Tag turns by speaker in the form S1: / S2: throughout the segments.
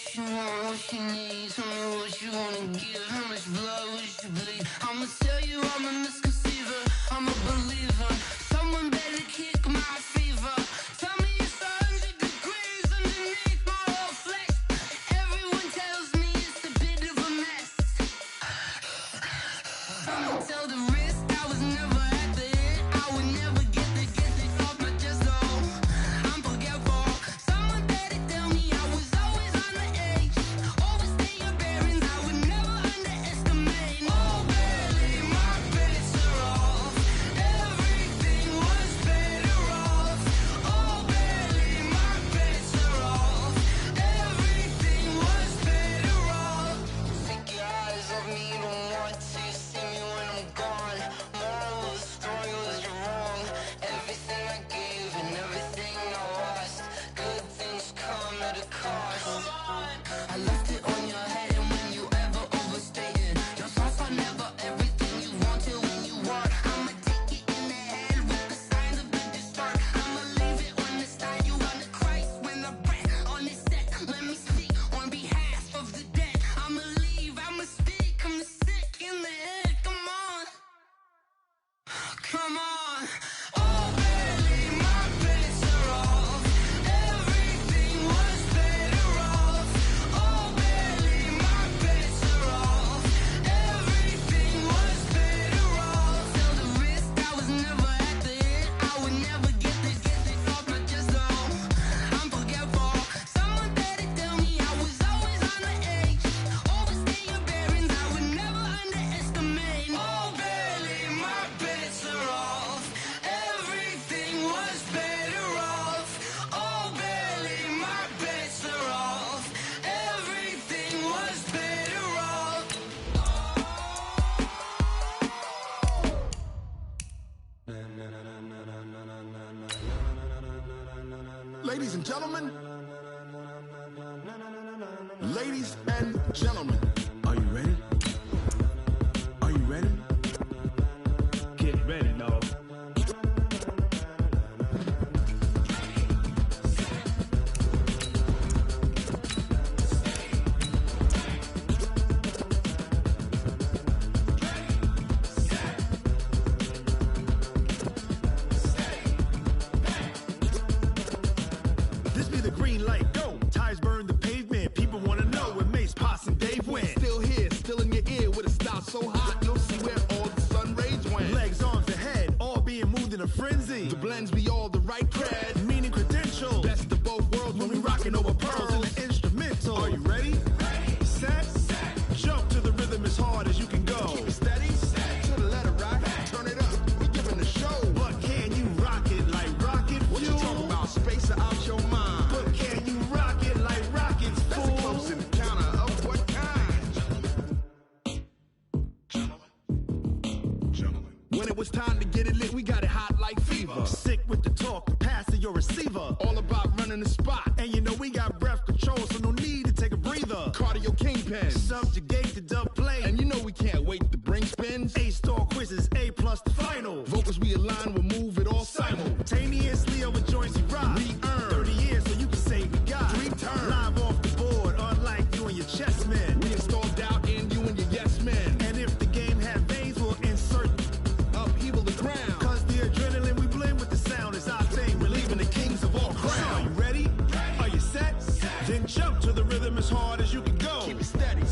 S1: what you want, what you need. Tell me what you wanna give. How much blood would you bleed? I'ma tell you I'm a misconceiver. I'm a believer. Someone better kick my fever. Tell me it's 100 degrees underneath my whole flesh. Everyone tells me it's a bit of a mess. I'ma tell the risk I was never at the hit. I would never get it off my chest though. I'm forgetful. Someone better tell me I was always on the edge. Overstay your bearings, I would never underestimate. Oh, barely, my bets are off. Everything was better off. Oh, barely, my bets are off. Everything was better off. Take your eyes off me, don't want to see me when I'm gone. Moral of the story was you're wrong. Everything I gave and everything I lost. Good things come at a cost. I left it on your head, and when you ever overstay it, your thoughts are never everything you wanted when you want. I'ma take it in the head with the signs of the distort. I'ma leave it on the side. You on the Christ when the breath on this set. Let me speak on behalf of the dead. I'ma leave, I'ma speak. I'm the sick in the head. Come on, come on. Oh, barely, my bets are off. Everything was better off. Oh, barely, my bets are off. Everything was better off. Tell the risk I was never at the hit. I would never get it off my chest though. I'm forgetful. Someone better tell me I was always on the edge. Overstay your bearings, I would never underestimate. Oh, barely, my bets are off. Everything was better off. Oh, barely, my bets are off. Everything was better off.
S2: Ladies and gentlemen, ladies and gentlemen, are you ready? Are you ready?
S3: Get ready, no.
S4: This be the green light, go. Tires burn the pavement. People wanna know where Mace, Potts, and Dave went.
S2: Still here, still in your ear with a style so hot, you'll see where all the sun rays went.
S4: Legs, arms, and head, all being moved in a frenzy.
S2: The blends be all the right cred.
S4: Meaning credentials.
S2: Best of both worlds
S4: when we rockin' over pearls in the instrumental.
S2: Are you ready?
S4: Set, jump to the rhythm as hard as you can go.
S2: Keep it steady, to the letter right. Turn it up, we giving the show.
S4: But can you rock it like rocket
S2: What you
S4: fuel?
S2: talking about? Space out your mind.
S4: But can you rock it like rockets,
S2: That's a close
S4: fool?
S2: encounter of what kind? Gentlemen. When it was time to get it lit, we got it hot like fever.
S4: Sick with the talk, pass to your receiver.
S2: All about running the spot.
S4: And you know we got breath control, so no need to take a breather.
S2: Cardio kingpin.
S4: Subjugate the dub play.
S2: And you know we can't wait to bring spins.
S4: A-star quizzes, A plus the final.
S2: Vocals we align, we'll move it all
S4: Simultaneously over joints we rock.
S2: We earn
S4: 30 years so you can say we got.
S2: 3 turns.
S4: Live off the board, unlike you and your chess men.
S2: We install doubt in you and your yes men.
S4: And if the game had veins, we'll insert.
S2: Upheaval the ground.
S4: Cause the adrenaline we blend with the sound is our thing. Relieving the kings of all crowns. Are you ready? Are you set? Then jump to the rhythm as hard as you can go.
S2: Keep it steady,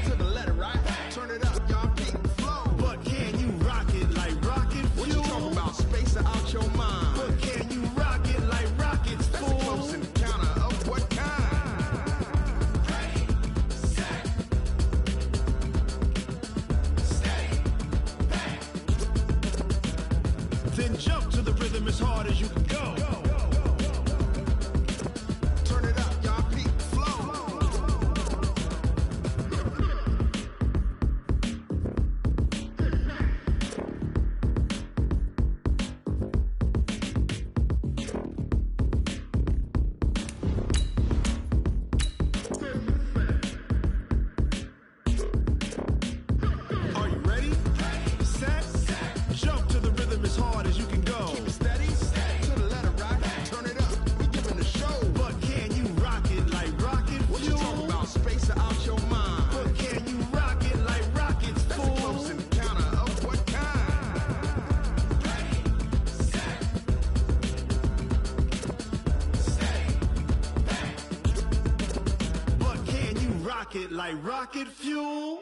S2: to the letter right. Turn it up, y'all beat the flow.
S4: But can you rock it like rocket fuel?
S2: What you talking about? Space out your mind.
S4: But can you rock it like rockets,
S2: That's a
S4: fool?
S2: close encounter of what kind?
S4: Then jump to the rhythm as hard as you can go.
S2: Turn it up, y'all beat the flow.
S4: Are you ready? Set, jump to the rhythm as hard as you can go.
S2: Keep it steady, to the letter right.
S4: it like rocket fuel.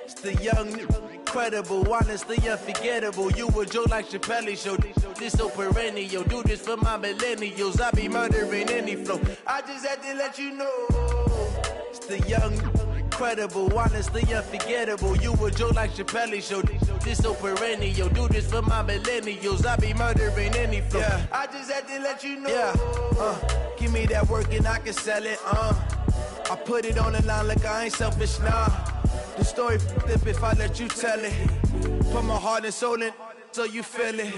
S5: It's the young, incredible, honestly unforgettable. You a joke like Chappelle show. This so perennial. Do this for my millennials. I be murdering any flow. I just had to let you know. It's the young, incredible, honestly unforgettable. You a joke like Chappelle show. This so perennial. Do this for my millennials. I be murdering any flow. Yeah. I just had to let you know. Yeah. Give me that work and I can sell it. I put it on the line like I ain't selfish, nah. The story flip if I let you tell it. Put my heart and soul in so you feel it.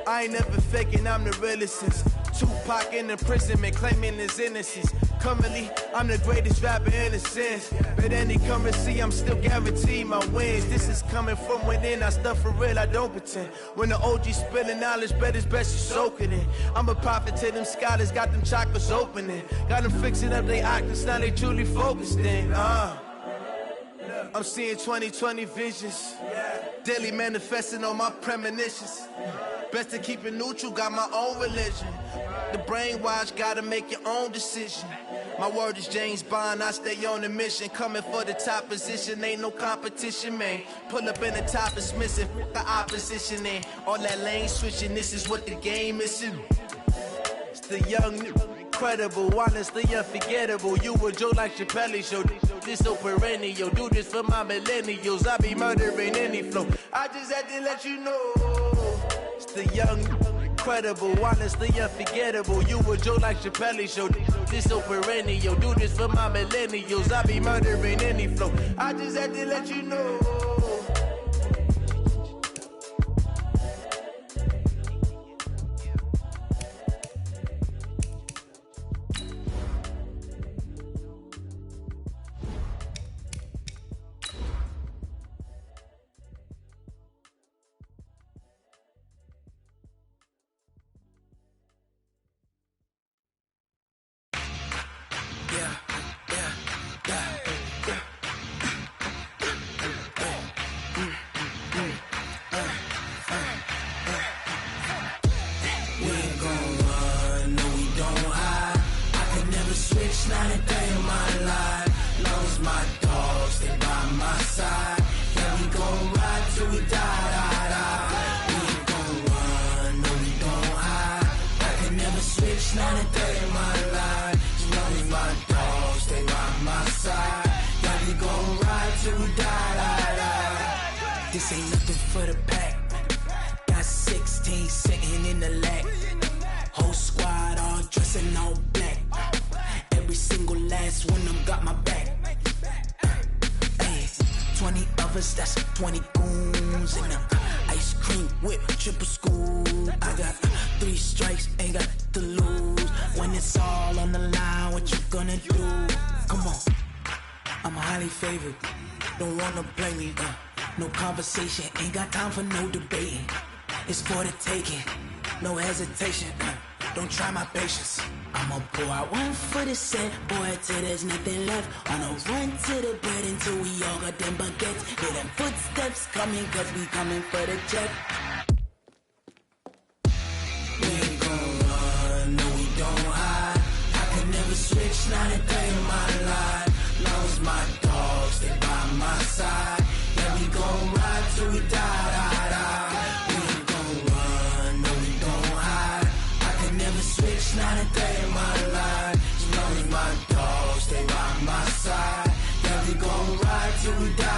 S5: I ain't never faking, I'm the realest since Tupac in imprisonment, claiming his innocence. Currently, I'm the greatest rapper in a sense. But any currency, I'm still guaranteed my wins. This is coming from within, I stuff for real, I don't pretend. When the OG spilling knowledge, bet it's best you soak it in. I'm a prophet to them scholars, got them chakras opening. Got them fixing up their octaves, now they truly focused in. I'm seeing 2020 visions. Daily manifesting on my premonitions. Best to keep it neutral, got my own religion. The brainwash, gotta make your own decision. My word is James Bond, I stay on the mission. Coming for the top position, ain't no competition, man. Pull up in the top is missing, the opposition in. All that lane switching, this is what the game is. It's the young, incredible, honestly unforgettable. You a joke like Chappelle show. This so perennial. Do this for my millennials. I be murdering any flow. I just had to let you know. It's the young, incredible, honestly unforgettable. You a joke like Chappelle show. This so perennial. Do this for my millennials. I be murdering any flow. I just had to let you know.
S1: Not a day in my life. Lost my dogs, they by my side. Yeah, we gon' ride till we die. We ain't gon' run, no, we don't hide. I can never switch, not a day in my life. As long as my dogs, they by my side. Yeah, we gon' ride till we die. This ain't nothing for the pack. Got 16 sitting in the lap. Whole squad all dressing all black. Every single last one of them got my back. Hey, 20 of us, that's 20 goons in them. Ice cream whip, triple school. I got 3 strikes, ain't got to lose. When it's all on the line, what you gonna do? Come on, I'm highly favored. Don't wanna blame me. No conversation, ain't got time for no debating. It's for the taking, no hesitation. Don't try my patience. I'ma pour out one for the set, boy, till there's nothing left. On a run to the bread until we all got them baguettes. Hear them footsteps coming, cause we coming for the check. We ain't gon' run, no, we don't hide. I can never switch, not a day in my life. Lost my dogs, they by my side. Yeah, we gon' ride till we die. We ain't gon' run, no, we don't hide. I can never switch, not a day in my life. As long as my dogs, they by my side. Yeah, we gon' ride till we die.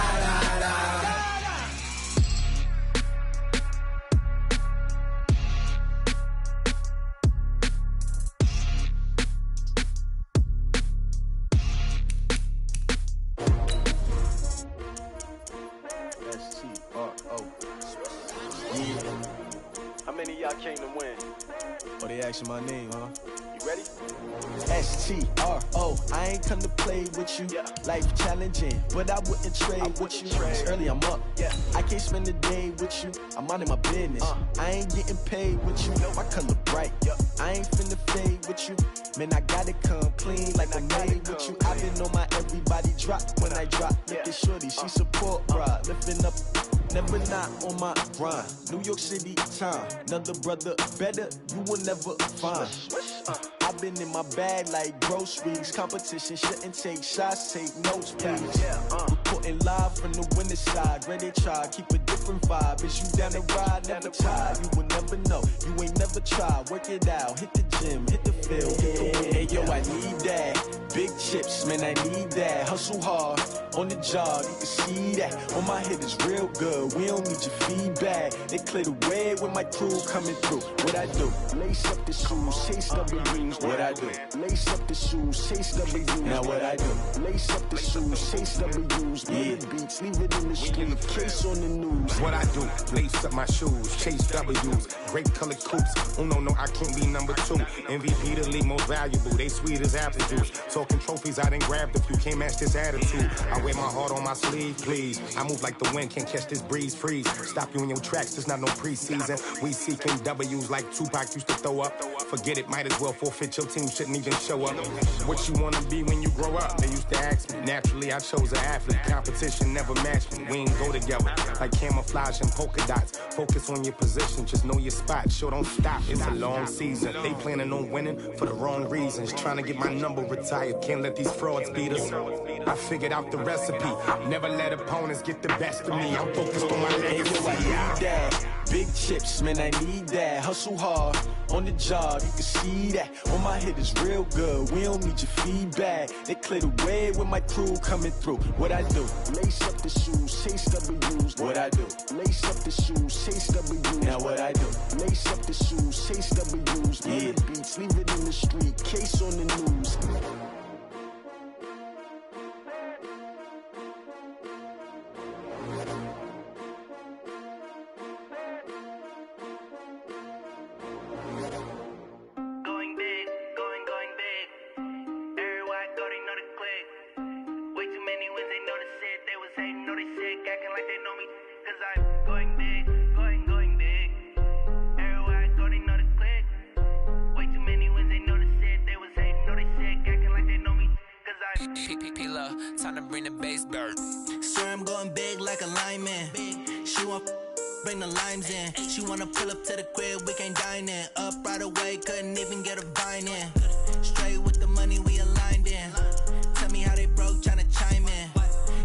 S3: How many of y'all came to win?
S5: Oh, they asking my name, huh? You ready?
S6: STRO, I ain't come to play with you. Life challenging, but I wouldn't trade with you. It's early, I'm up. I can't spend the day with you. I'm out of my business. I ain't getting paid with you. My color bright. I ain't finna fade with you. Man, I gotta come clean like I made with you. I've been on my everybody drop when I drop. Look at shorty, she support ride. Lifting up, never not on my grind. New York City time, another brother better, you will never find. I've been in my bag like groceries. Competition shouldn't take shots, take notes, please. Reporting live from the winning side. Ready to try, keep a different vibe. Is you down the ride, never tired. You will never know, you ain't never tried. Work it out, hit the gym, hit the field, hit the win. Hey yo, I need that. Big chips, man, I need that. Hustle hard, on the job, you can see that. On my head is real good, we don't need your feedback. They clear the way with my crew coming through. What I do? Lace up the shoes, chase W's. What I do? Lace up the shoes, chase W's. Now what I do? Lace up the shoes, chase W's. Bring the beats, leave it in the street, case on the news.
S7: What I do? Lace up my shoes, chase W's. Great colored coops. Oh no, I can't be number 2. MVP the league most valuable. They sweet as apple juice. Talking trophies, I done grabbed a few. Can't match this attitude. I wear my heart on my sleeve, please. I move like the wind, can't catch this breeze, freeze. Stop you in your tracks, there's not no preseason. We seeking W's like Tupac used to throw up. Forget it, might as well forfeit, your team shouldn't even show up. What you wanna be when you grow up? They used to ask me. Naturally, I chose an athlete. Competition never matched me. We ain't go together like camouflage and polka dots. Focus on your position, just know your spot. Sure, don't stop, it's a long season. They planning on winning for the wrong reasons. Trying to get my number retired, can't let these frauds beat us. I figured out the recipe. Never let opponents get the best of me. I'm focused on my legacy.
S6: I need that. Big chips, man, I need that. Hustle hard, on the job, you can see that. On my head is real good, we don't need your feedback. They clear the way with my crew coming through. What I do? Lace up the shoes, chase W's. What I do? Lace up the shoes, chase W's. Now what I do? Lace up the shoes, chase W's. Bring the beats, leave it in the street, case on the news.
S1: Time to bring the bass bird.
S8: Sir, I'm going big like a lineman. She want bring the limes in. She wanna pull up to the crib, we can't dine in. Up right away, couldn't even get a vine in. Straight with the money, we aligned in. Tell me how they broke, tryna chime in.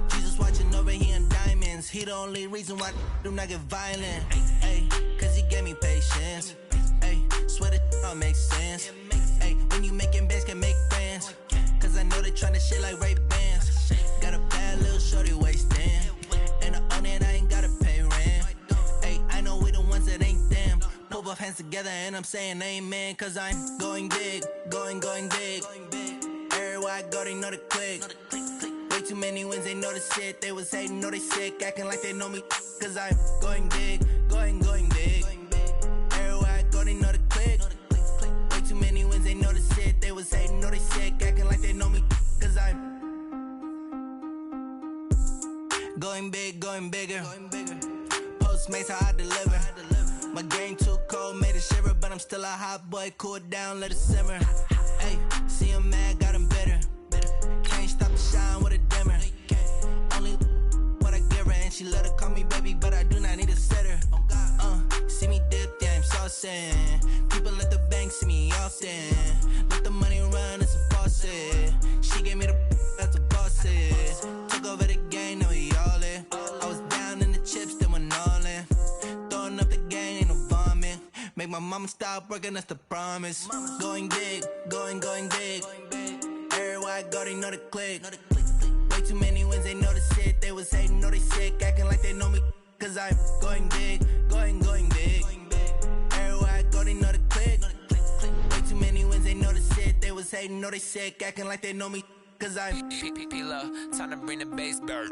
S8: Jesus watching over here in diamonds. He the only reason why do not get violent. Ay, cause he gave me patience. Ay, swear that all makes sense. Ay, when you making bands, can make friends. Cause I know they tryna shit like Ray-Bans. Got a bad little shorty wasting. And I own it, I ain't gotta pay rent. Ay, I know we the ones that ain't them. Pull both hands together and I'm saying amen. Cause I'm going big, going big. Everywhere I go, they know the click. Way too many wins, they know the shit. They was hating, know they sick, acting like they know me. Cause I'm going big, going big. Everywhere I go, they know the click. Way too many wins, they know the shit. They was hating, know they sick, acting like they know me. Cause I'm going big, going bigger. Postmates, how I deliver. My game too cold, made it shiver. But I'm still a hot boy, cool it down, let it simmer. Hey, see him mad, got him bitter. Can't stop the shine with a dimmer. Only what I give her, and she let her call me baby, but I do not need a sitter. See me dip, yeah, I'm saucing. People at the bank see me often. Let the money run, it's a faucet. She gave me the that's a boss is. Took over the game, now we all in. I was down in the chips, then went all in. Throwing up the game, ain't no vomit. Make my mama stop working, that's the promise. Going big, going big. Everywhere I go, they know the click. Way too many wins, they know the shit. They was hating, know they sick, acting like they know me. Cause I'm going big, going big. Everywhere I go, they know the click. Way too many wins, they know the shit. They was hating, know they sick, acting like they know me. Cause I'm
S1: P-P-P-Love, time to bring the bass bird.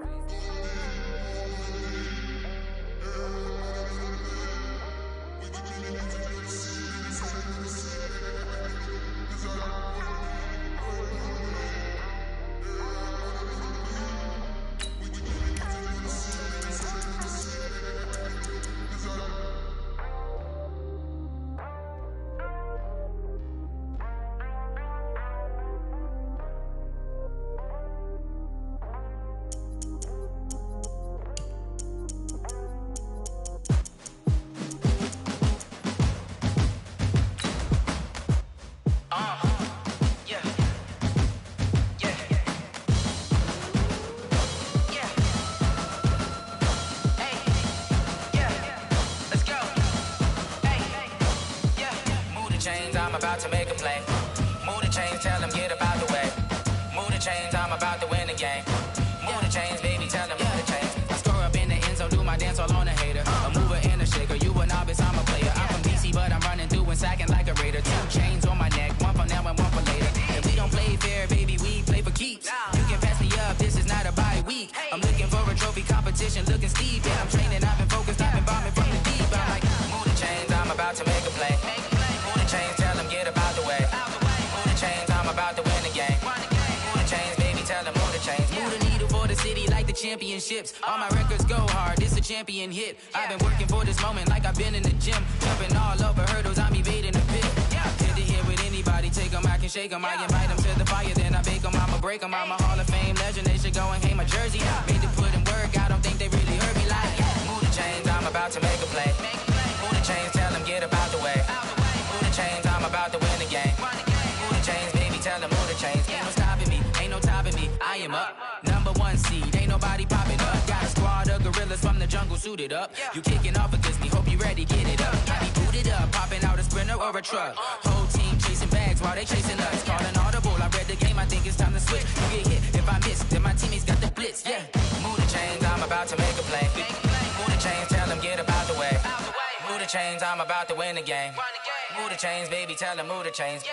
S1: chains, I'm about to make a play. Move the chains, tell them get about the way. Move the chains, I'm about to win the game. Move the chains, baby, tell them move the chains. I score up in the end zone, do my dance all on a hater. A mover and a shaker, you a novice, I'm a player. I'm from DC, but I'm running through and sacking like a raider. 2 chains on my neck, one for now and one for later. If we don't play fair, baby, we play for keeps. You can pass me up, this is not a bye week. I'm looking for a trophy competition, looking steep. Yeah, I'm training, I've been focused, I've been bombing from the deep. I'm like, move the chains, I'm about to make a play. Move the chains, tell them get about the way. Move the chains, I'm about to win the game. Move the chains, baby, tell them move the chains. Move the needle for the city like the championships. All my records go hard, this a champion hit. I've been working for this moment like I've been in the gym. Jumping all over hurdles, I'm evading the pit. Hit the hit with anybody, take them, I can shake them. I invite them to the fire, then I bake them, I'ma break them. I'm a Hall of Fame legend, they should go and hang my jersey. Made to put in work, I don't think they really heard me like, move the chains, I'm about to make a play. Move the chains, tell them get about the way. Move the chains, I'm about to win the game. Move the chains, baby, tell them move the chains. Ain't no stopping me, ain't no topping me, I am up. Number 1 seed, ain't nobody popping up. Got a squad of gorillas from the jungle suited up. You kicking off against me, hope you ready, get it up. I be booted up, popping out a sprinter or a truck. Whole team chasing bags while they chasing us. Calling audible, I read the game, I think it's time to switch. You get hit, if I miss, then my teammates got the blitz, yeah. Move the chains, I'm about to make a play. Move the chains, tell them get about the way. Move the chains, I'm about to win the game. Move the chains, baby, tell them move the chains.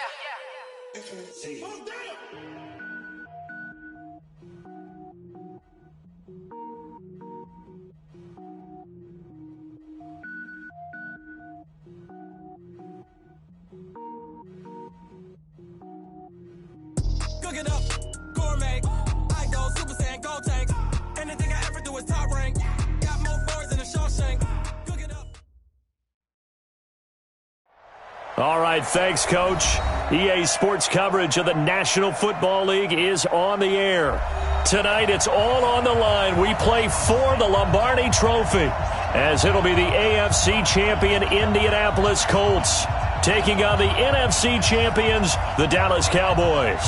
S9: Cook it up, gourmet. I go Super Saiyan, gold tank. Anything I ever do is top rank. Got more boards than a Shawshank. Cook it up.
S10: All right, thanks, Coach. EA Sports coverage of the National Football League is on the air. Tonight, it's all on the line. We play for the Lombardi Trophy, as it'll be the AFC champion Indianapolis Colts taking on the NFC champions, the Dallas Cowboys.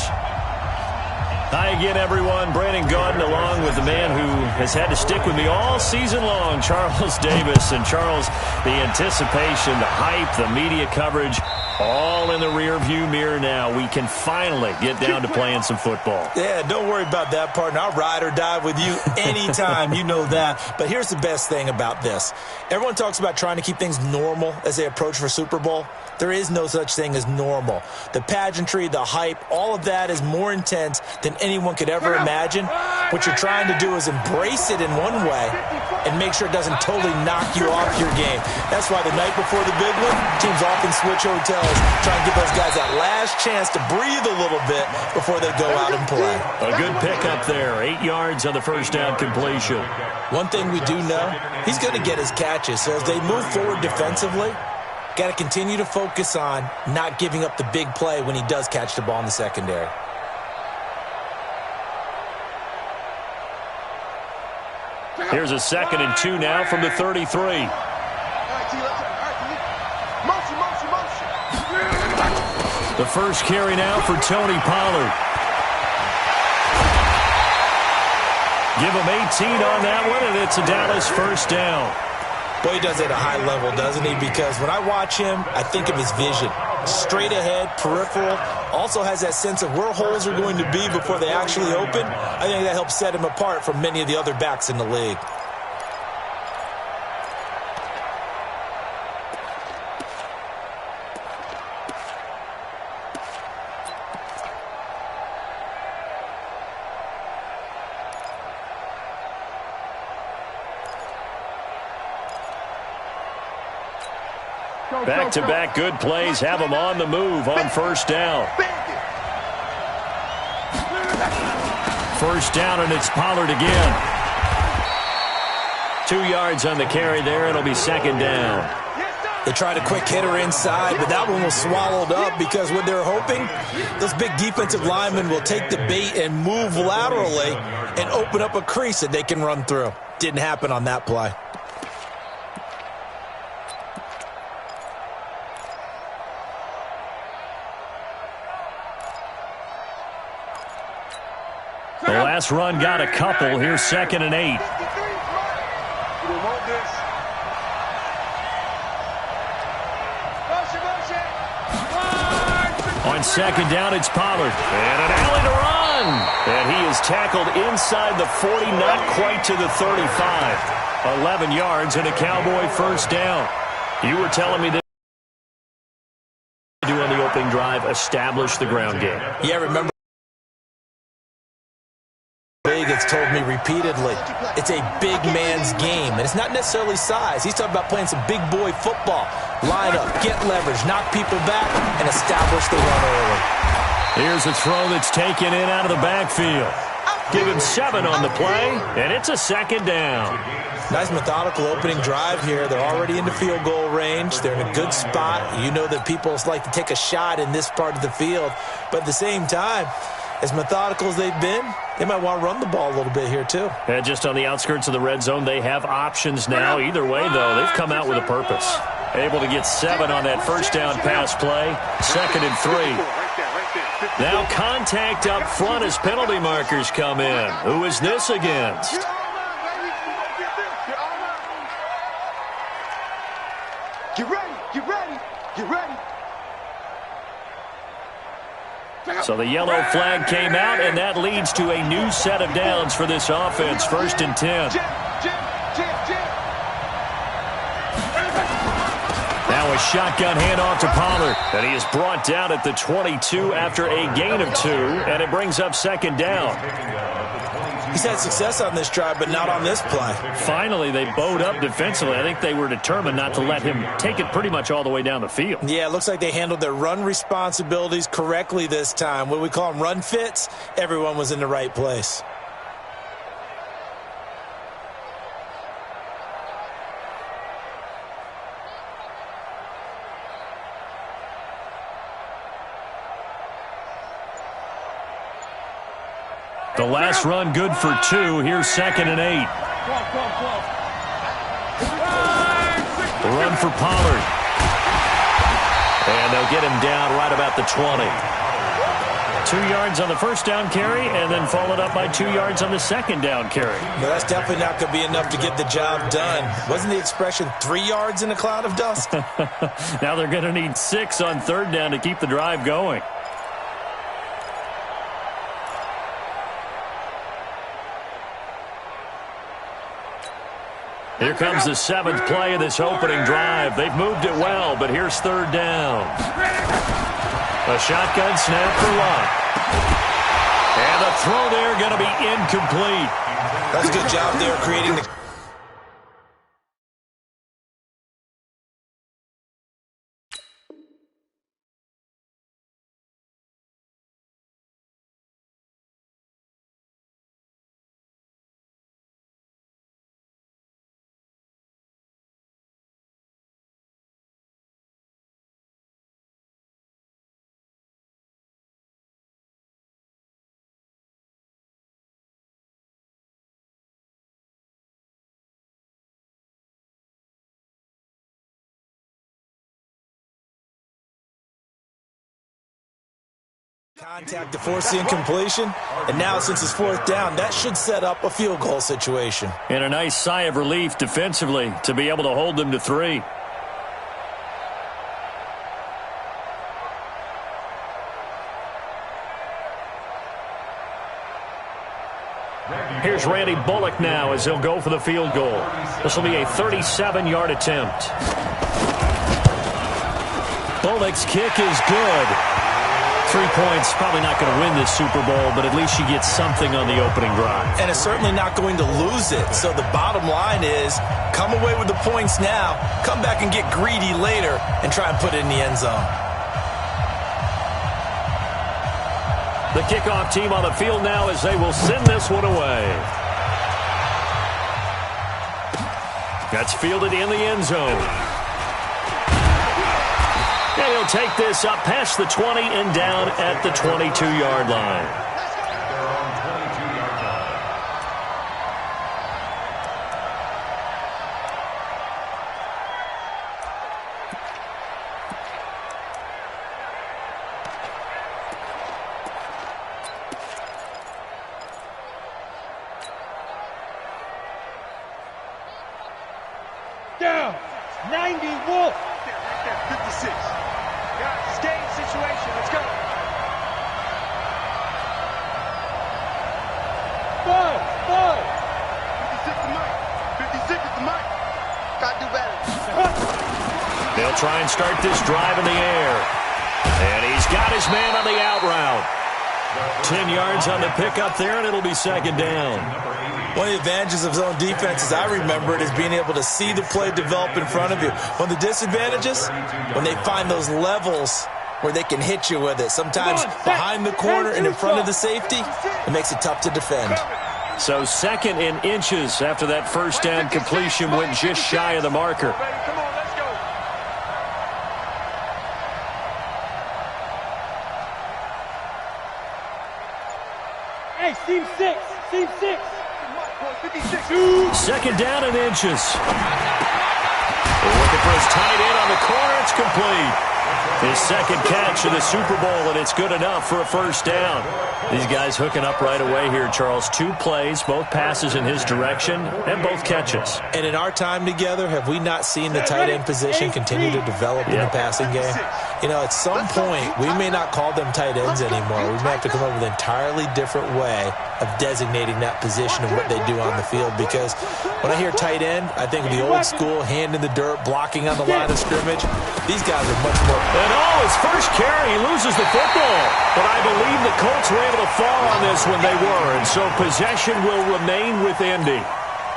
S10: Hi again, everyone. Brandon Gaudin along with the man who has had to stick with me all season long, Charles Davis. And Charles, the anticipation, the hype, the media coverage, all in the rearview mirror now. We can finally get down to playing some football.
S11: Yeah, don't worry about that, partner. I'll ride or die with you anytime. You know that. But here's the best thing about this. Everyone talks about trying to keep things normal as they approach for Super Bowl. There is no such thing as normal. The pageantry, the hype, all of that is more intense than anyone could ever imagine. What you're trying to do is embrace it in one way and make sure it doesn't totally knock you off your game. That's why the night before the big one, teams often switch hotels, try and give those guys that last chance to breathe a little bit before they go out and play.
S10: A good pickup there. 8 yards on the first down completion.
S11: One thing we do know, he's going to get his catches. So as they move forward defensively, got to continue to focus on not giving up the big play when he does catch the ball in the secondary.
S10: Here's a 2nd and 2 now from the 33. The first carry now for Tony Pollard. Give him 18 on that one, and it's a Dallas first down.
S11: Boy, he does it at a high level, doesn't he? Because when I watch him, I think of his vision. Straight ahead, peripheral. Also has that sense of where holes are going to be before they actually open. I think that helps set him apart from many of the other backs in the league.
S10: Back-to-back good plays have them on the move on first down. First down, and it's Pollard again. 2 yards on the carry there. It'll be 2nd down.
S11: They tried a quick hitter inside, but that one was swallowed up because what they're hoping, those big defensive linemen will take the bait and move laterally and open up a crease that they can run through. Didn't happen on that play.
S10: The last run got a couple. Here's 2nd and 8. on second down, it's Pollard. And an alley to run. And he is tackled inside the 40, not quite to the 35. 11 yards and a Cowboy first down. You were telling me that do on the opening drive, establish the ground game.
S11: Yeah, remember, it's told me repeatedly, it's a big man's game, and it's not necessarily size. He's talking about playing some big boy football. Line up, get leverage, knock people back, and establish the run early.
S10: Here's a throw that's taken in out of the backfield. Give him 7 on the play, and it's a second down.
S11: Nice methodical opening drive here. They're already into field goal range. They're in a good spot. You know that people like to take a shot in this part of the field, but at the same time, as methodical as they've been, they might want to run the ball a little bit here too.
S10: And just on the outskirts of the red zone, they have options now. Either way, though, they've come out with a purpose. Able to get 7 on that first down pass play. 2nd and 3. Now contact up front as penalty markers come in. Who is this against?
S4: Get ready, get ready, get ready.
S10: So the yellow flag came out, and that leads to a new set of downs for this offense. 1st and 10. Now a shotgun handoff to Pollard, and he is brought down at the 22 after a gain of 2, and it brings up 2nd down.
S11: He's had success on this drive, but not on this play.
S10: Finally, they bowed up defensively. I think they were determined not to let him take it pretty much all the way down the field.
S11: Yeah, it looks like they handled their run responsibilities correctly this time. What we call them run fits, everyone was in the right place.
S10: The last run good for 2. Here's 2nd and 8. The run for Pollard. And they'll get him down right about the 20. 2 yards on the first down carry, and then followed up by 2 yards on the second down carry.
S11: No, that's definitely not going to be enough to get the job done. Wasn't the expression 3 yards in a cloud of dust?
S10: Now they're going to need 6 on 3rd down to keep the drive going. Here comes the 7th play of this opening drive. They've moved it well, but here's 3rd down. A shotgun snap for Lott. And the throw there going to be incomplete.
S11: That's a good job there creating the... Contact to force the incompletion, and now since it's 4th down, that should set up a field goal situation.
S10: And a nice sigh of relief defensively to be able to hold them to 3. Here's Randy Bullock now as he'll go for the field goal. This will be a 37-yard attempt. Bullock's kick is good. 3 points, probably not going to win this Super Bowl, but at least you get something on the opening drive.
S11: And it's certainly not going to lose it. So the bottom line is, come away with the points now, come back and get greedy later, and try and put it in the end zone.
S10: The kickoff team on the field now as they will send this one away. That's fielded in the end zone. And he'll take this up past the 20 and down at the 22-yard line.
S4: Down. 90 Wolf. Right there, 56. Got a skate situation. Let's go.
S10: They'll try and start this drive in the air. And he's got his man on the out route. 10 yards on the pickup there, and it'll be second down.
S11: One of the advantages of zone defense, as I remember it, is being able to see the play develop in front of you. One of the disadvantages, when they find those levels where they can hit you with it. Sometimes behind the corner and in front of the safety, it makes it tough to defend.
S10: So second in inches after that first down completion went just shy of the marker.
S9: Hey, Team 6. Team 6.
S10: Second down in inches. They're looking for his tight end on the corner. It's complete. His second catch of the Super Bowl, and it's good enough for a first down. These guys hooking up right away here, Charles. 2 plays, both passes in his direction, and both catches.
S11: And in our time together, have we not seen the tight end position continue to develop in the passing game? You know, at some point, we may not call them tight ends anymore. We may have to come up with an entirely different way of designating that position and what they do on the field, because when I hear tight end, I think of the old school, hand in the dirt, blocking on the line of scrimmage. These guys are much more...
S10: And his first carry, he loses the football. But I believe the Colts were able to fall on this when they were, and so possession will remain with Indy.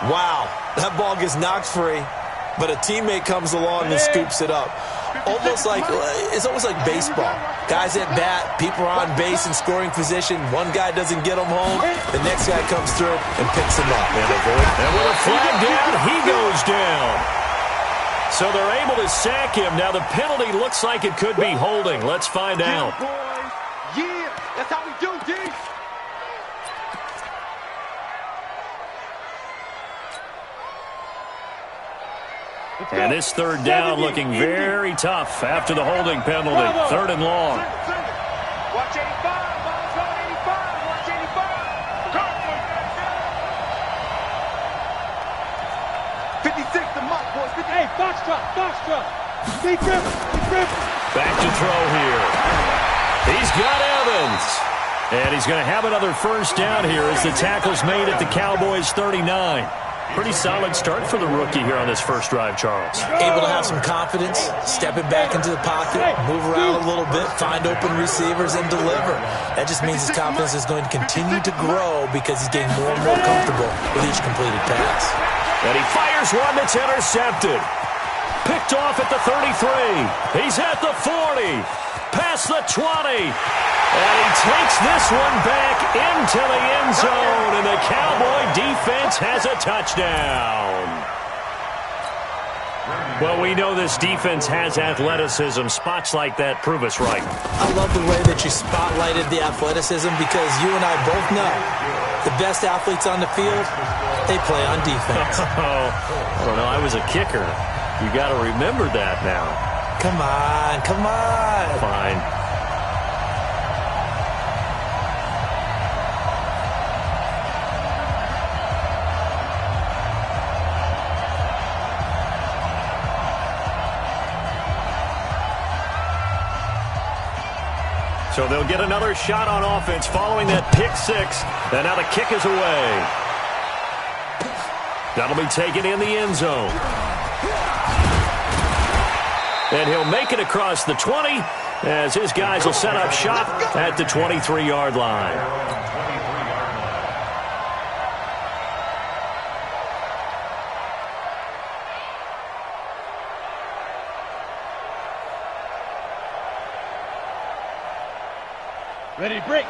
S11: Wow, that ball gets knocked free, but a teammate comes along and scoops it up. It's almost like baseball. Guys at bat, people are on base in scoring position. One guy doesn't get him home, the next guy comes through and picks him up.
S10: And with a flag down, he goes down. So they're able to sack him. Now the penalty looks like it could be holding. Let's find out.
S9: Yeah, that's how we do, D.
S10: And this third down looking very tough after the holding penalty. Third and long.
S9: Watch 85, ball's on 85, watch 85. 56 to Mike, boys. Hey, Foxtrot. Big grip.
S10: Back to throw here. He's got Evans. And he's going to have another first down here as the tackle's made at the Cowboys' 39. Pretty solid start for the rookie here on this first drive, Charles.
S11: Able to have some confidence, stepping back into the pocket, move around a little bit, find open receivers, and deliver. That just means his confidence is going to continue to grow because he's getting more and more comfortable with each completed pass.
S10: And he fires one that's intercepted. Picked off at the 33. He's at the 40. Past the 20. And he takes this one back into the end zone, and the Cowboy defense has a touchdown. Well, we know this defense has athleticism. Spots like that prove us right.
S11: I love the way that you spotlighted the athleticism because you and I both know the best athletes on the field, they play on defense.
S10: I don't know. I was a kicker. You got to remember that now.
S11: Come on.
S10: Fine. So they'll get another shot on offense following that pick six. And now the kick is away. That'll be taken in the end zone. And he'll make it across the 20 as his guys will set up shop at the 23-yard line.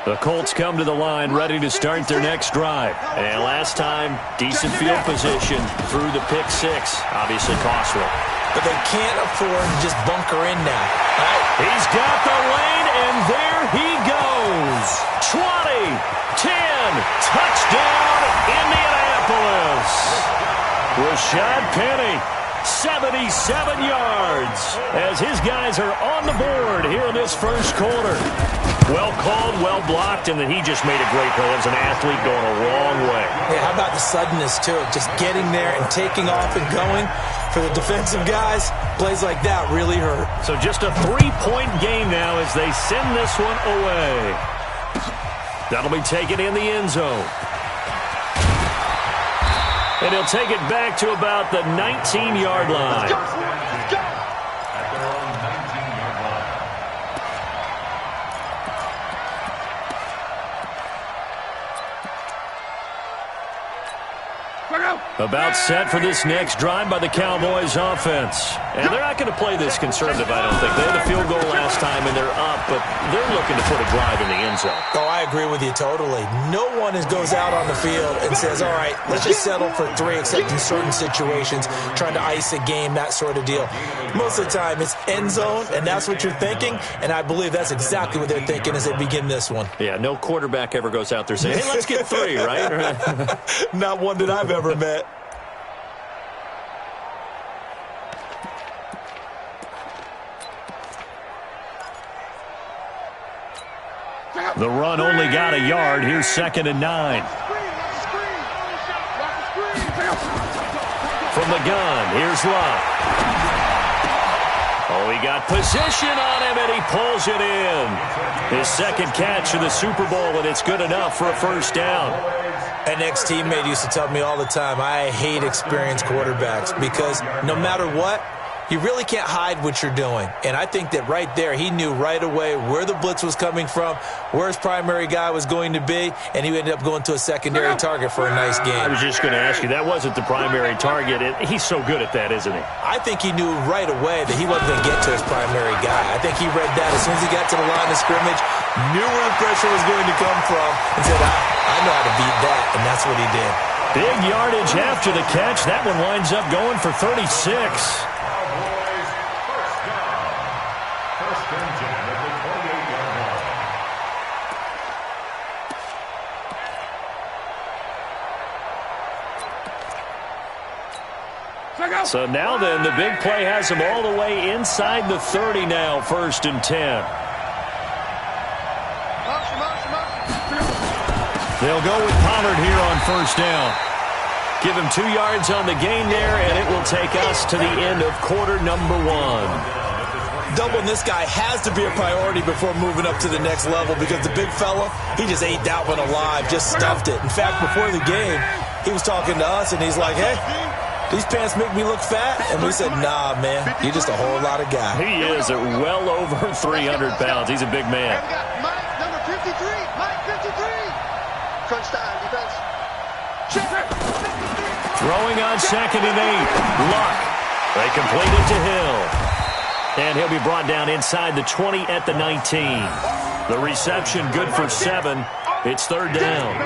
S10: The Colts come to the line ready to start their next drive. And last time, decent field position through the pick six. Obviously costly.
S11: But they can't afford to just bunker in now.
S10: Right. He's got the lane, and there he goes. 20, 10, touchdown, Indianapolis. Rashad Penny, 77 yards, as his guys are on the board here in this first quarter. Well called, well blocked, and then he just made a great play. As an athlete going a long way.
S11: Yeah, how about the suddenness to it? Just getting there and taking off and going. For the defensive guys, plays like that really hurt.
S10: So just a 3-point game now as they send this one away. That'll be taken in the end zone. And he'll take it back to about the 19-yard line. About set for this next drive by the Cowboys offense. And they're not going to play this conservative, I don't think. They had a field goal last time, and they're up, but they're looking to put a drive in the end zone.
S11: Oh, I agree with you totally. No one goes out on the field and says, all right, let's just settle for 3, except in certain situations, trying to ice a game, that sort of deal. Most of the time, it's end zone, and that's what you're thinking, and I believe that's exactly what they're thinking as they begin this one.
S10: Yeah, no quarterback ever goes out there saying, hey, let's get 3, right?
S11: Not one that I've ever met.
S10: The run only got a yard. Here's 2nd and 9. From the gun, here's Luck. Oh, he got position on him, and he pulls it in. His second catch of the Super Bowl, and it's good enough for a first down.
S11: An ex-teammate used to tell me all the time, I hate experienced quarterbacks because no matter what, you really can't hide what you're doing. And I think that right there, he knew right away where the blitz was coming from, where his primary guy was going to be, and he ended up going to a secondary target for a nice game.
S10: I was just going to ask you, that wasn't the primary target. He's so good at that, isn't he?
S11: I think he knew right away that he wasn't going to get to his primary guy. I think he read that as soon as he got to the line of scrimmage, knew where the pressure was going to come from, and said, I know how to beat that, and that's what he did.
S10: Big yardage after the catch. That one winds up going for 36. So now then, the big play has him all the way inside the 30 now, 1st and 10. They'll go with Pollard here on 1st down. Give him 2 yards on the gain there, and it will take us to the end of quarter number 1.
S11: Doubling this guy has to be a priority before moving up to the next level because the big fella, he just ate that one alive, just stuffed it. In fact, before the game, he was talking to us, and he's like, hey, these pants make me look fat? And we said, nah, man, you're just a whole lot of guy.
S10: He is at well over 300 pounds. He's a big man.
S12: And we got Mike, number 53. Mike, 53. Crunch time, defense.
S10: Throwing on 2nd and 8. Luck. They complete it to Hill. And he'll be brought down inside the 20 at the 19. The reception good for 7. It's 3rd down.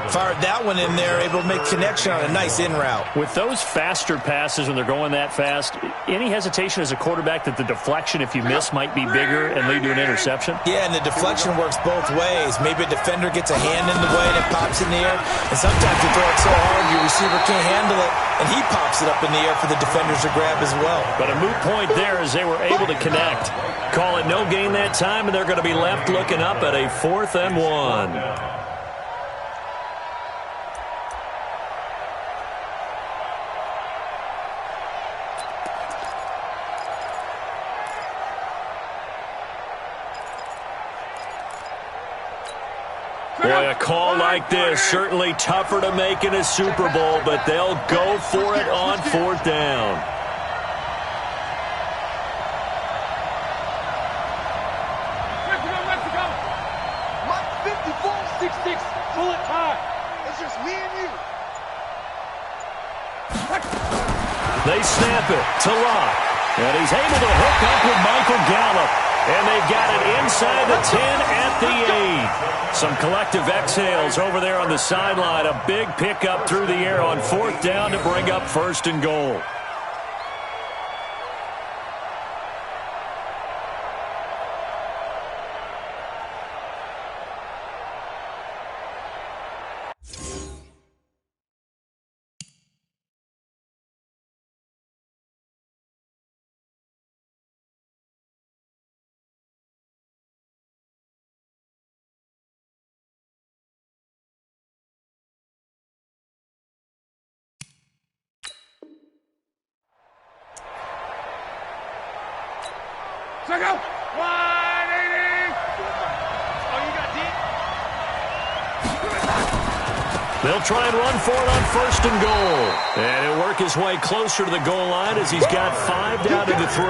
S11: Fired that one in there, able to make connection on a nice in route.
S10: With those faster passes when they're going that fast, any hesitation as a quarterback that the deflection, if you miss, might be bigger and lead to an interception?
S11: Yeah, and the deflection works both ways. Maybe a defender gets a hand in the way and it pops in the air. And sometimes you throw it so hard your receiver can't handle it, and he pops it up in the air for the defenders to grab as well.
S10: But a moot point there as they were able to connect. Call it no gain that time, and they're going to be left looking up at a 4th and 1. Boy, a call like this, certainly tougher to make in a Super Bowl, but they'll go for it on 4th down.
S12: Mexico. Mike 54-66, bullet time. It's just me and you.
S10: They snap it to Locke, and he's able to hook up with Michael Gallup. And they've got it inside the 10 at the 8. Some collective exhales over there on the sideline. A big pickup through the air on 4th down to bring up 1st and goal.
S12: Check out. 180. Oh, you got deep.
S10: They'll try and run for it on 1st and goal. And he'll work his way closer to the goal line as he's got 5 down into 3.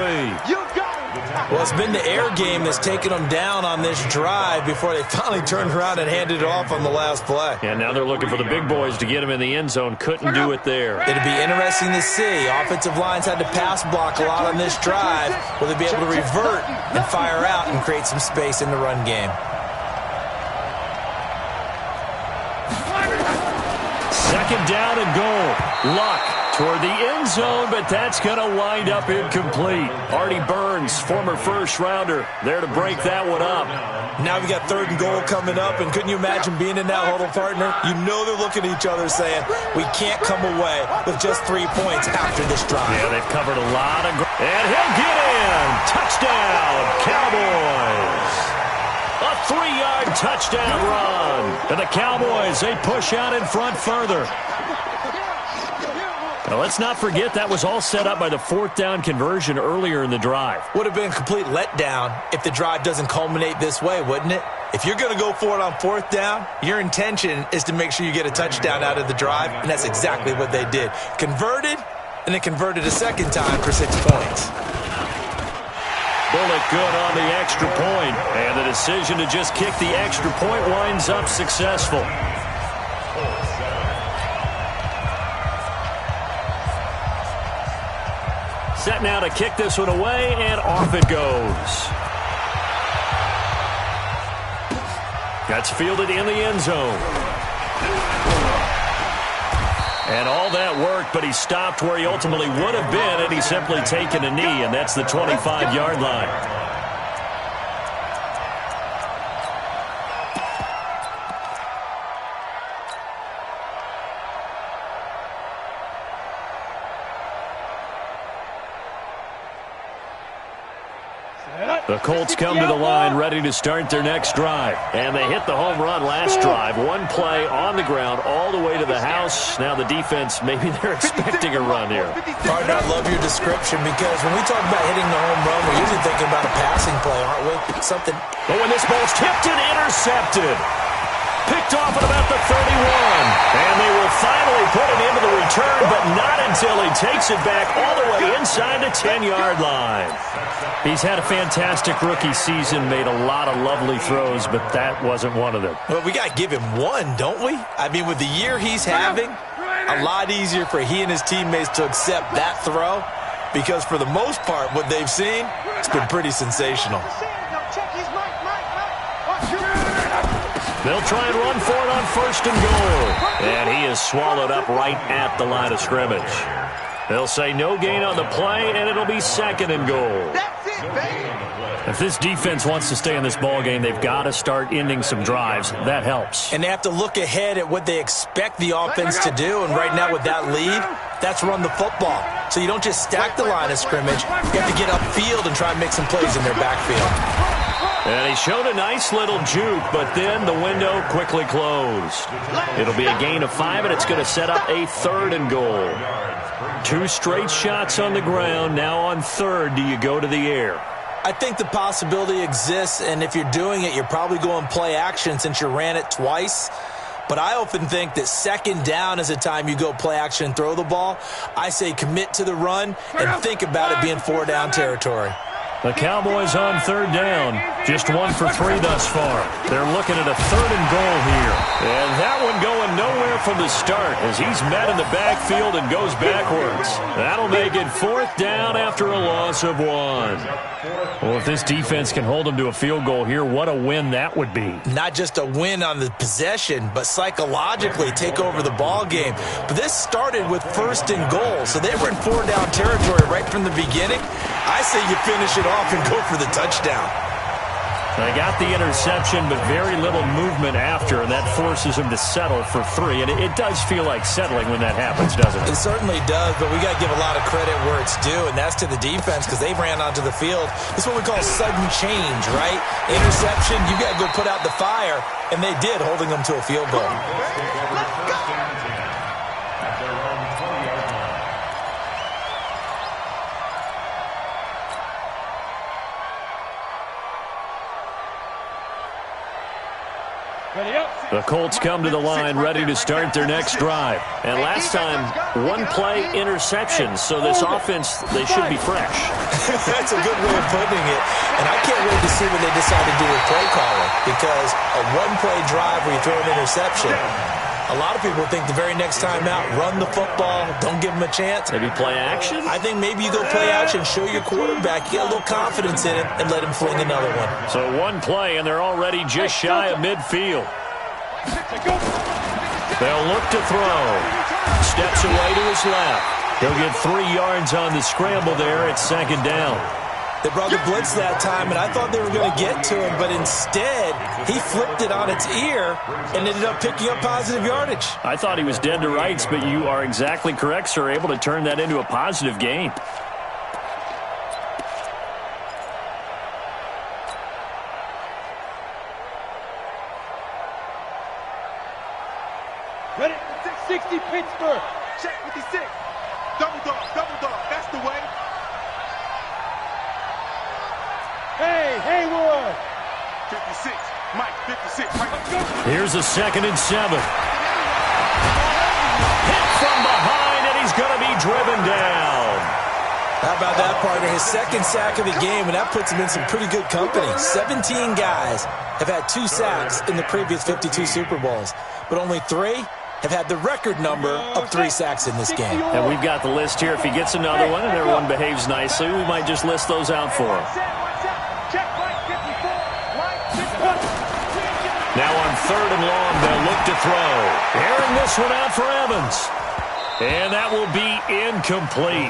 S11: Well, it's been the air game that's taken them down on this drive before they finally turned around and handed it off on the last play.
S10: And now they're looking for the big boys to get him in the end zone. Couldn't do it there.
S11: It'd be interesting to see. Offensive lines had to pass block a lot on this drive. Will they be able to revert and fire out and create some space in the run game?
S10: Second down and goal. Luck toward the end zone, but that's going to wind up incomplete. Artie Burns, former first-rounder, there to break that one up.
S11: Now we got 3rd and goal coming up, and couldn't you imagine being in that huddle, partner? You know they're looking at each other saying, we can't come away with just 3 points after this drive.
S10: Yeah, they've covered a lot of ground. And he'll get in. Touchdown, Cowboys. A 3-yard touchdown run. And the Cowboys, they push out in front further. Now, let's not forget that was all set up by the 4th down conversion earlier in the drive.
S11: Would have been a complete letdown if the drive doesn't culminate this way, wouldn't it? If you're going to go for it on 4th down, your intention is to make sure you get a touchdown out of the drive, and that's exactly what they did. Converted, and then converted a second time for 6 points.
S10: Bullet good on the extra point, and the decision to just kick the extra point winds up successful. Set now to kick this one away, and off it goes. That's fielded in the end zone. And all that worked, but he stopped where he ultimately would have been had he simply taken a knee, and that's the 25-yard line. The Colts come to the line ready to start their next drive. And they hit the home run last drive. One play on the ground all the way to the house. Now the defense, maybe they're expecting a run here.
S11: Partner, I love your description because when we talk about hitting the home run, we're usually thinking about a passing play, aren't we? Something.
S10: Oh, and this ball's tipped and intercepted. Picked off at about the 31. And they will finally put it into the return, but not until he takes it back all the way inside the 10-yard line. He's had a fantastic rookie season, made a lot of lovely throws, but that wasn't one of them.
S11: Well, we got to give him one, don't we? I mean, with the year he's having, a lot easier for he and his teammates to accept that throw because for the most part, what they've seen, it's been pretty sensational.
S10: They'll try and run for it on 1st and goal. And he is swallowed up right at the line of scrimmage. They'll say no gain on the play, and it'll be 2nd and goal. If this defense wants to stay in this ballgame, they've got to start ending some drives. That helps.
S11: And they have to look ahead at what they expect the offense to do. And right now with that lead, that's run the football. So you don't just stack the line of scrimmage. You have to get upfield and try and make some plays in their backfield.
S10: And he showed a nice little juke, but then the window quickly closed. It'll be a gain of 5, and it's going to set up a 3rd and goal. 2 straight shots on the ground. Now on 3rd, do you go to the air?
S11: I think the possibility exists, and if you're doing it, you're probably going play action since you ran it twice. But I often think that 2nd down is a time you go play action and throw the ball. I say commit to the run and think about it being 4-down territory.
S10: The Cowboys on 3rd down. Just 1 for 3 thus far. They're looking at a 3rd and goal here. And that one going nowhere from the start as he's met in the backfield and goes backwards. That'll make it 4th down after a loss of 1. Well, if this defense can hold them to a field goal here, what a win that would be.
S11: Not just a win on the possession, but psychologically take over the ball game. But this started with 1st and goal, so they were in 4-down territory right from the beginning. I say you finish it off and go for the touchdown.
S10: They got the interception, but very little movement after, and that forces him to settle for 3. And it does feel like settling when that happens, doesn't it?
S11: It certainly does, but we got to give a lot of credit where it's due, and that's to the defense because they ran onto the field. This is what we call sudden change, right? Interception, you got to go put out the fire, and they did, holding them to a field goal.
S10: The Colts come to the line ready to start their next drive. And last time, one-play interception, so this offense, they should be fresh.
S11: That's a good way of putting it. And I can't wait to see what they decide to do with play calling, because a one-play drive where you throw an interception, a lot of people think the very next time out, run the football, don't give them a chance.
S10: Maybe play action?
S11: I think maybe you go play action, show your quarterback, you get a little confidence in him, and let him fling another one.
S10: So one play, and they're already just shy of midfield. They'll look to throw. Steps away to his left. He'll get 3 yards on the scramble there at second down.
S11: They brought the blitz that time, and I thought they were going to get to him, but instead, he flipped it on its ear and ended up picking up positive yardage.
S10: I thought he was dead to rights, but you are exactly correct, sir, able to turn that into a positive gain.
S12: Ready? 60 Pittsburgh. Check 56. Double dog, that's the way. Hey, Haywood. 56, Mike, 56, right. Let's go.
S10: Here's a 2nd and 7. Hit from behind, and he's going to be driven down.
S11: How about that, partner? His 2nd sack of the game, and that puts him in some pretty good company. 17 guys have had 2 sacks in the previous 52 Super Bowls, but only 3 have had the record number of 3 sacks in this game.
S10: And we've got the list here. If he gets another one and everyone behaves nicely, we might just list those out for him. Now on 3rd and long, they'll look to throw. Airing this one out for Evans. And that will be incomplete.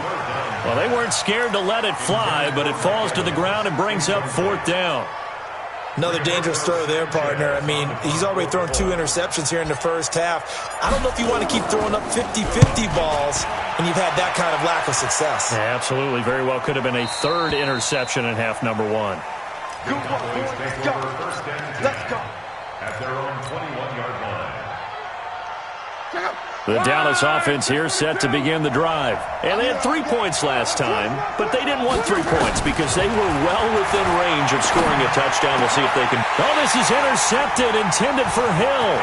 S10: Well, they weren't scared to let it fly, but it falls to the ground and brings up 4th down.
S11: Another dangerous throw there, partner. I mean, he's already thrown 2 interceptions here in the first half. I don't know if you want to keep throwing up 50-50 balls when you've had that kind of lack of success.
S10: Yeah, absolutely. Very well could have been a 3rd interception in half number 1.
S12: Good one, boys. Let's go. Let's go.
S13: At their own 21-yard line.
S10: The Dallas offense here set to begin the drive. And they had 3 points last time, but they didn't want 3 points because they were well within range of scoring a touchdown. We'll see if they can. Oh, this is intercepted, intended for Hill.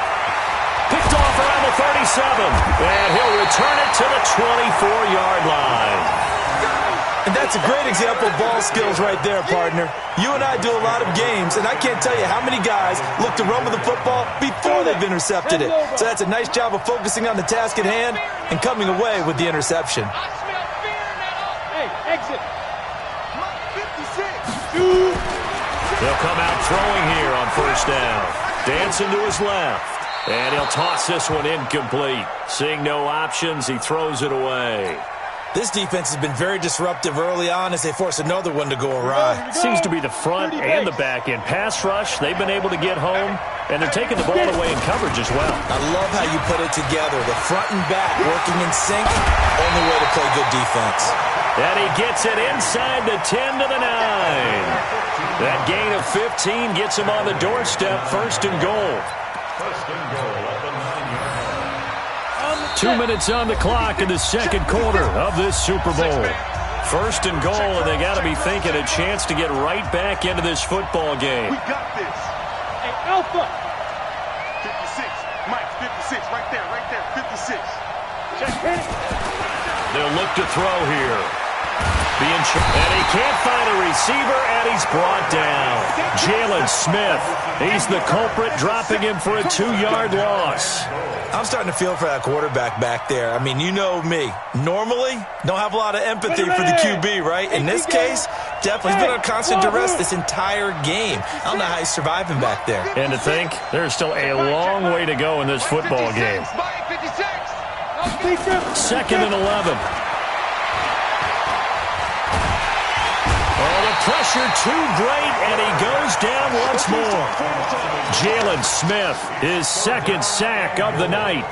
S10: Picked off around the 37. And he'll return it to the 24-yard line.
S11: And that's a great example of ball skills right there, partner. You and I do a lot of games, and I can't tell you how many guys look to run with the football before they've intercepted it. So that's a nice job of focusing on the task at hand and coming away with the interception.
S12: Hey, exit. 56.
S10: They'll come out throwing here on 1st down. Dancing to his left. And he'll toss this one incomplete. Seeing no options, he throws it away.
S11: This defense has been very disruptive early on as they force another one to go awry.
S10: Seems to be the front and the back end. Pass rush, they've been able to get home, and they're taking the ball away in coverage as well.
S11: I love how you put it together. The front and back working in sync, only way to play good defense.
S10: And he gets it inside the 10 to the 9. That gain of 15 gets him on the doorstep, 1st and goal.
S13: 1st and goal at the 9-yard line.
S10: 2 minutes on the clock in the 2nd quarter of this Super Bowl. 1st and goal, and they got to be thinking a chance to get right back into this football game.
S12: We got this. Hey, Alpha.
S4: 56. Mike, 56. Right there, 56.
S12: Check it.
S10: They'll look to throw here. And he can't find a receiver, and he's brought down. Jalen Smith, he's the culprit, dropping him for a 2-yard loss.
S11: I'm starting to feel for that quarterback back there. I mean, you know me. Normally, don't have a lot of empathy for the QB, right? In this case, definitely he's been under constant duress this entire game. I don't know how he's surviving back there.
S10: And to think, there's still a long way to go in this football game. 2nd and 11. Pressure too great, and he goes down once more. Jalen Smith, his 2nd sack of the night.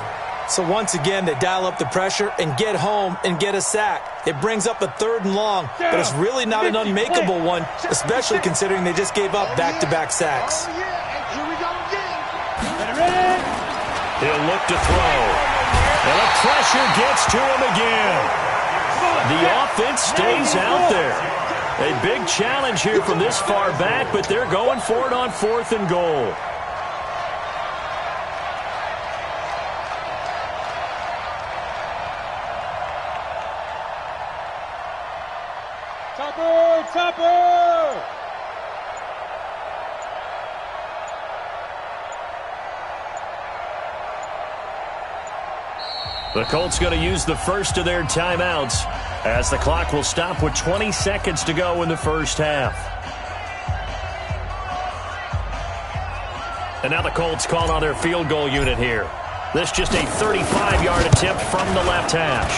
S11: So once again, they dial up the pressure and get home and get a sack. It brings up a 3rd and long, but it's really not an unmakeable one, especially considering they just gave up back-to-back sacks.
S10: He'll look to throw. And the pressure gets to him again. The offense stays out there. A big challenge here from this far back, but they're going for it on 4th and goal. The Colts going to use the first of their timeouts as the clock will stop with 20 seconds to go in the first half. And now the Colts call on their field goal unit here. This just a 35-yard attempt from the left hash.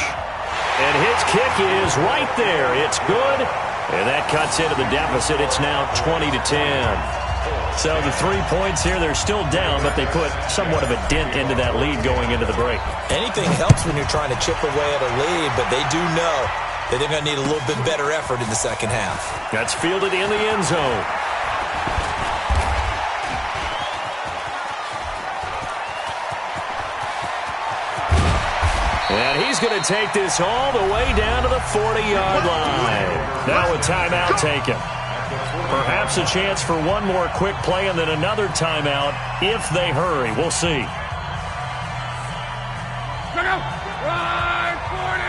S10: And his kick is right there. It's good. And that cuts into the deficit. It's now 20-10. So the 3 points here, they're still down, but they put somewhat of a dent into that lead going into the break.
S11: Anything helps when you're trying to chip away at a lead, but they do know that they're going to need a little bit better effort in the second half.
S10: That's fielded in the end zone. And he's going to take this all the way down to the 40-yard line. Now a timeout taken. Perhaps a chance for one more quick play and then another timeout if they hurry. We'll see.
S12: Right, 40.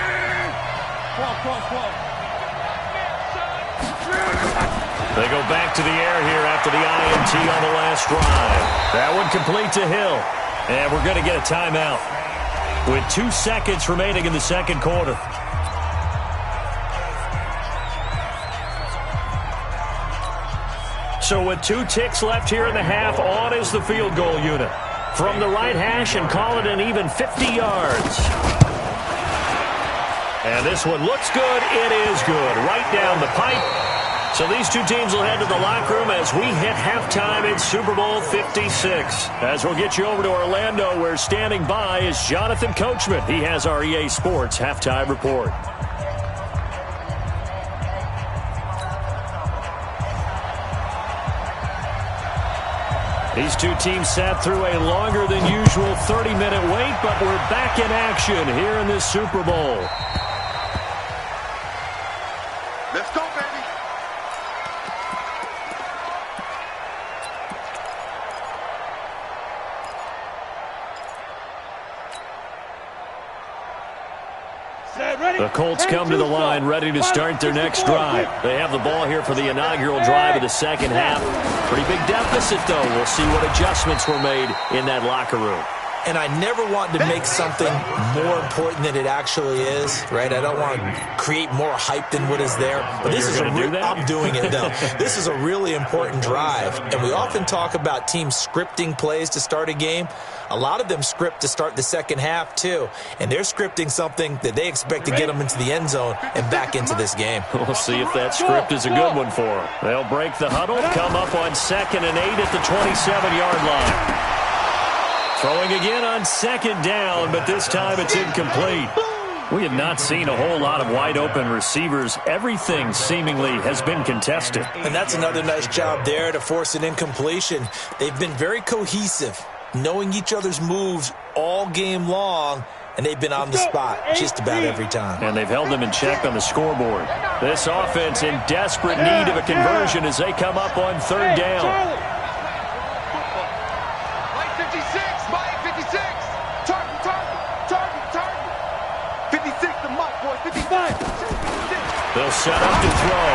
S10: They go back to the air here after the INT on the last drive. That one complete to Hill. And we're going to get a timeout with 2 seconds remaining in the second quarter. So with 2 ticks left here in the half, on is the field goal unit. From the right hash and call it an even 50 yards. And this one looks good. It is good. Right down the pipe. So these two teams will head to the locker room as we hit halftime in Super Bowl 56. As we'll get you over to Orlando, where standing by is Jonathan Coachman. He has our EA Sports halftime report. These two teams sat through a longer than usual 30-minute wait, but we're back in action here in this Super Bowl.
S12: Let's go, baby.
S10: The Colts come to the line ready to start their next drive. They have the ball here for the inaugural drive of the second half. Pretty big deficit, though. We'll see what adjustments were made in that locker room.
S11: And I never want to make something more important than it actually is, right? I don't want to create more hype than what is there. But this is I'm doing it, though. This is a really important drive. And we often talk about teams scripting plays to start a game. A lot of them script to start the second half, too. And they're scripting something that they expect to get them into the end zone and back into this game.
S10: We'll see if that script is a good one for them. They'll break the huddle, come up on 2nd and 8 at the 27-yard line. Throwing again on 2nd down, but this time it's incomplete. We have not seen a whole lot of wide-open receivers. Everything seemingly has been contested.
S11: And that's another nice job there to force an incompletion. They've been very cohesive, knowing each other's moves all game long, and they've been on the spot just about every time.
S10: And they've held them in check on the scoreboard. This offense in desperate need of a conversion as they come up on 3rd down.
S12: 55.
S10: They'll set up to throw.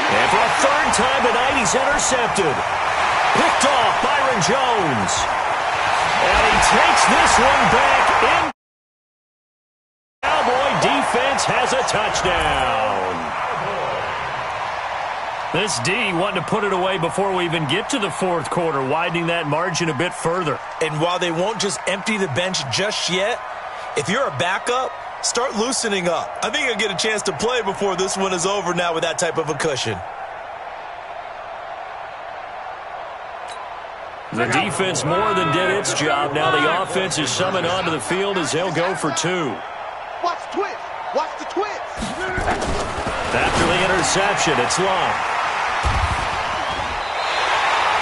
S10: And for a 3rd time tonight, he's intercepted. Picked off Byron Jones. And he takes this one back in. Cowboy defense has a touchdown. This D wanting to put it away before we even get to the 4th quarter, widening that margin a bit further.
S11: And while they won't just empty the bench just yet, if you're a backup, start loosening up. I think you'll get a chance to play before this one is over now with that type of a cushion.
S10: The defense more than did its job. Now the offense is summoned onto the field as they'll go for 2.
S12: Watch the twist. Watch the twist.
S10: After the interception, it's long.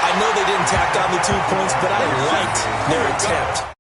S11: I know they didn't tack on the 2 points, but I liked their attempt.